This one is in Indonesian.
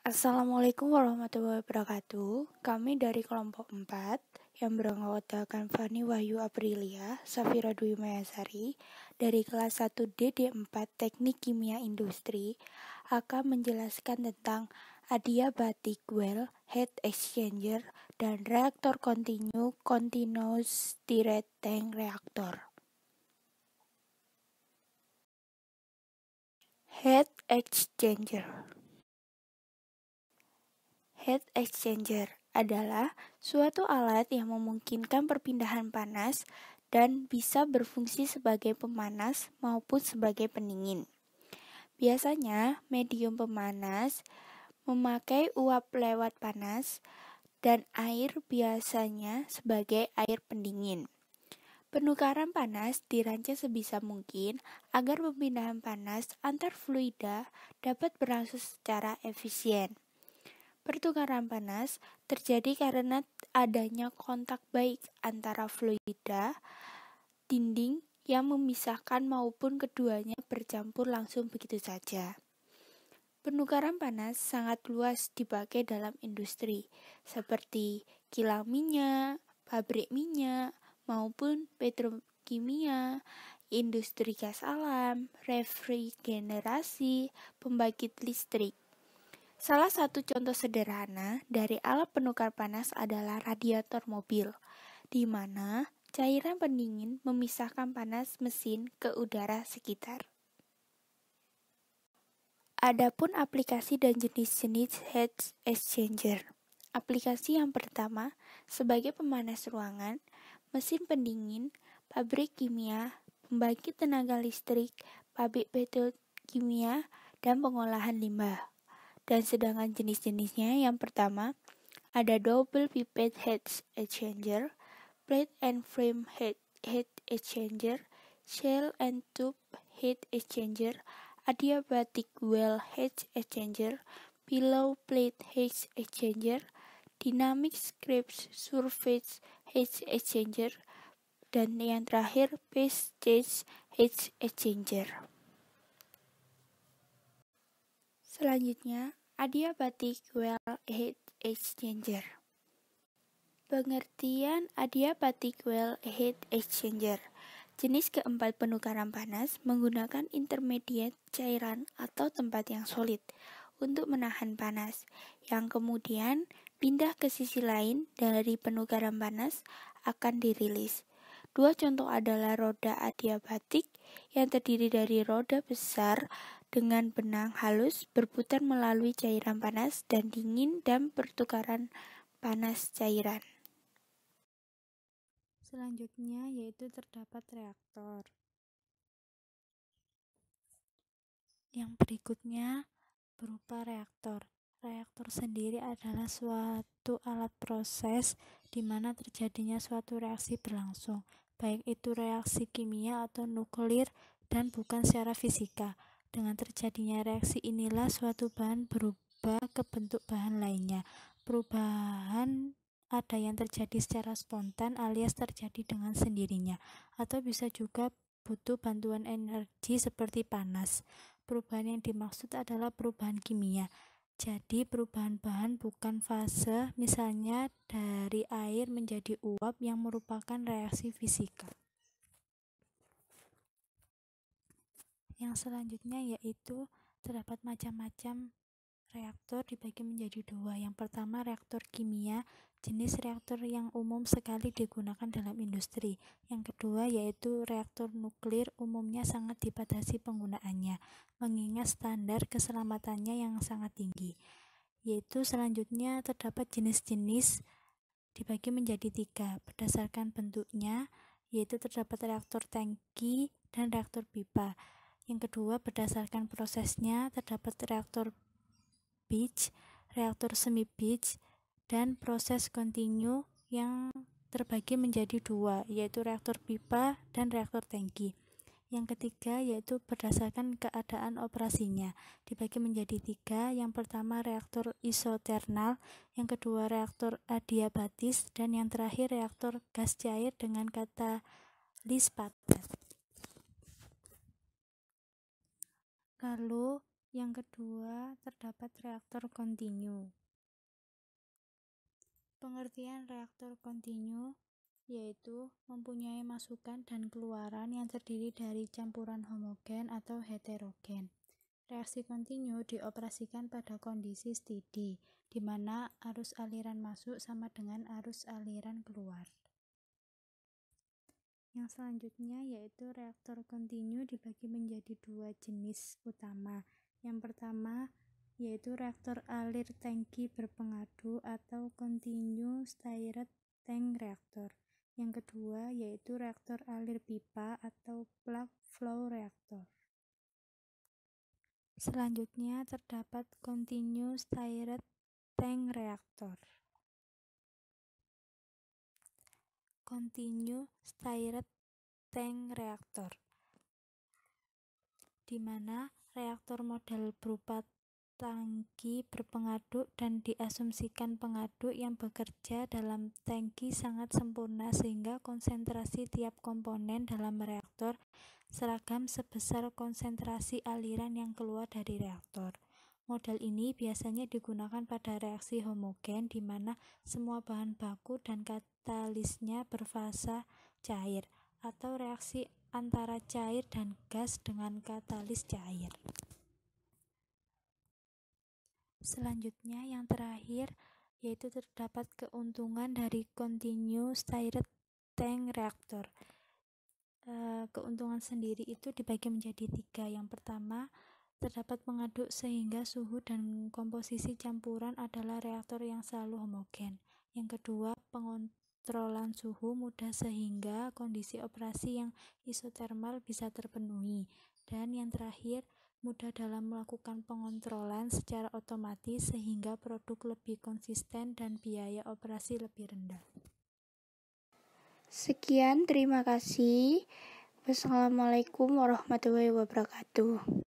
Assalamualaikum warahmatullahi wabarakatuh. Kami dari kelompok 4 yang beranggotakan Fani Wahyu Aprilia, Safira Dwi Mayasari dari kelas 1D D4 Teknik Kimia Industri akan menjelaskan tentang adiabatic well, heat exchanger, dan reaktor continuous stirred tank reactor. Heat exchanger. Heat exchanger adalah suatu alat yang memungkinkan perpindahan panas dan bisa berfungsi sebagai pemanas maupun sebagai pendingin. Biasanya, medium pemanas memakai uap lewat panas dan air biasanya sebagai air pendingin. Penukaran panas dirancang sebisa mungkin agar perpindahan panas antar fluida dapat berlangsung secara efisien. Pertukaran panas terjadi karena adanya kontak baik antara fluida, dinding yang memisahkan maupun keduanya bercampur langsung begitu saja. Penukaran panas sangat luas dipakai dalam industri seperti kilang minyak, pabrik minyak, maupun petrokimia, industri gas alam, refrigerasi, pembangkit listrik. Salah satu contoh sederhana dari alat penukar panas adalah radiator mobil, di mana cairan pendingin memisahkan panas mesin ke udara sekitar. Adapun aplikasi dan jenis-jenis heat exchanger. Aplikasi yang pertama, sebagai pemanas ruangan, mesin pendingin, pabrik kimia, pembangkit tenaga listrik, pabrik petrokimia, dan pengolahan limbah. Dan sedangkan jenis-jenisnya yang pertama, ada double pipette heat exchanger, plate and frame heat exchanger, shell and tube heat exchanger, adiabatic well heat exchanger, pillow plate heat exchanger, dynamic script surface heat exchanger, dan yang terakhir phase change heat exchanger. Selanjutnya, adiabatic well heat exchanger. Pengertian adiabatic well heat exchanger. Jenis keempat penukaran panas menggunakan intermediate cairan atau tempat yang solid untuk menahan panas, yang kemudian pindah ke sisi lain dari penukaran panas akan dirilis. Dua contoh adalah roda adiabatik yang terdiri dari roda besar dengan benang halus berputar melalui cairan panas dan dingin dan pertukaran panas cairan. Selanjutnya yaitu terdapat reaktor. Yang berikutnya berupa reaktor. Reaktor sendiri adalah suatu alat proses di mana terjadinya suatu reaksi berlangsung, baik itu reaksi kimia atau nuklir dan bukan secara fisika. Dengan terjadinya reaksi inilah suatu bahan berubah ke bentuk bahan lainnya. Perubahan ada yang terjadi secara spontan alias terjadi dengan sendirinya, atau bisa juga butuh bantuan energi seperti panas. Perubahan yang dimaksud adalah perubahan kimia. Jadi perubahan bahan bukan fase, misalnya dari air menjadi uap yang merupakan reaksi fisika. Yang selanjutnya yaitu terdapat macam-macam reaktor dibagi menjadi dua. Yang pertama reaktor kimia, jenis reaktor yang umum sekali digunakan dalam industri. Yang kedua yaitu reaktor nuklir, umumnya sangat dibatasi penggunaannya, mengingat standar keselamatannya yang sangat tinggi. Yaitu selanjutnya terdapat jenis-jenis dibagi menjadi tiga berdasarkan bentuknya, yaitu terdapat reaktor tangki dan reaktor pipa. Yang kedua berdasarkan prosesnya terdapat reaktor batch, reaktor semi batch, dan proses kontinu yang terbagi menjadi dua, yaitu reaktor pipa dan reaktor tangki. Yang ketiga yaitu berdasarkan keadaan operasinya, dibagi menjadi tiga. Yang pertama reaktor isoternal, yang kedua reaktor adiabatis, dan yang terakhir reaktor gas cair dengan katalis padat. Lalu Yang kedua, terdapat reaktor kontinu. Pengertian reaktor kontinu yaitu mempunyai masukan dan keluaran yang terdiri dari campuran homogen atau heterogen. Reaksi kontinu dioperasikan pada kondisi steady, di mana arus aliran masuk sama dengan arus aliran keluar. Yang selanjutnya yaitu reaktor kontinu dibagi menjadi dua jenis utama. Yang pertama yaitu reaktor alir tangki berpengadu atau continuous stirred tank reactor. Yang kedua yaitu reaktor alir pipa atau plug flow reactor. Selanjutnya terdapat continuous stirred tank reactor. Continuous stirred tank reactor, di mana reaktor model berupa tangki berpengaduk dan diasumsikan pengaduk yang bekerja dalam tangki sangat sempurna sehingga konsentrasi tiap komponen dalam reaktor seragam sebesar konsentrasi aliran yang keluar dari reaktor. Model ini biasanya digunakan pada reaksi homogen di mana semua bahan baku dan katalisnya berfasa cair, atau reaksi antara cair dan gas dengan katalis cair. Selanjutnya yang terakhir yaitu terdapat keuntungan dari continuous stirred tank reactor. Keuntungan sendiri itu dibagi menjadi 3. Yang pertama, terdapat pengaduk sehingga suhu dan komposisi campuran adalah reaktor yang selalu homogen. Yang kedua, pengontrolan suhu mudah sehingga kondisi operasi yang isotermal bisa terpenuhi. Dan yang terakhir, mudah dalam melakukan pengontrolan secara otomatis sehingga produk lebih konsisten dan biaya operasi lebih rendah. Sekian, terima kasih. Wassalamualaikum warahmatullahi wabarakatuh.